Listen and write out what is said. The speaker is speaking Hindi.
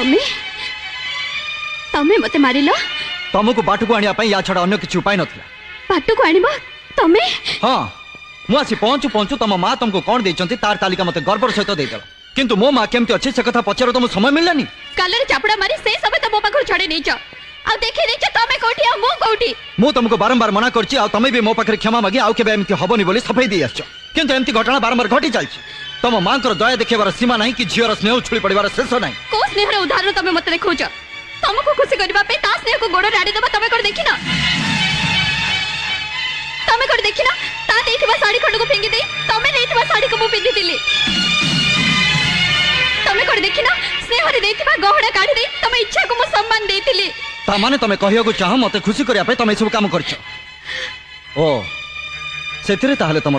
तमे तमे मते मारिलो तुमको बाटू को आनिया या छड़ा अन्य किसी उपाय नथिला बाटू को आनिबो तमे हाँ मु आसी पहुंचु पहुंचु तुम माँ तुमको कौन देइचंती तार तालिका मते गर्वर सहित देदेल किंतु मो माँ केमती अच्छी से कथा पचार तुम समय मिललानी कालरे चापड़ा मारी से सब तो मो पाखर छड़े नैच आ देखि नैच तमे कोठी आ मु कोठी मु तुमको बारंबार मना करछि आ तमे भी मो पाखरे क्षमा मागी आउ केबे एमती हबनी बोली सफाई दी आछो किंतु एमती घटना बारंबार घटी चलछि तुम माँ को दया देखेबार सीमा नहीं कि झीवर स्नेह उछुली पड़िबार शेष नहीं को स्नेहर उदाहरण तमे मते देखौछ तुमको खुशी करबा पे ता स्नेह को गोड़ राडी देबा तमे कोड देखिना तमे कोड देखिना ता देथिबा साड़ी खंड को फेंगी दे तमे देथिबा साड़ी को मु पिंदी दिली तमे कोड देखिना स्नेह रे देथिबा गहड़ा काढी दे तमे इच्छा को मु सम्मान देथिली ता माने तमे कहियो को चाह मते खुशी करिया पे तमे सब काम करछ ओ सेतिरे ताहले तम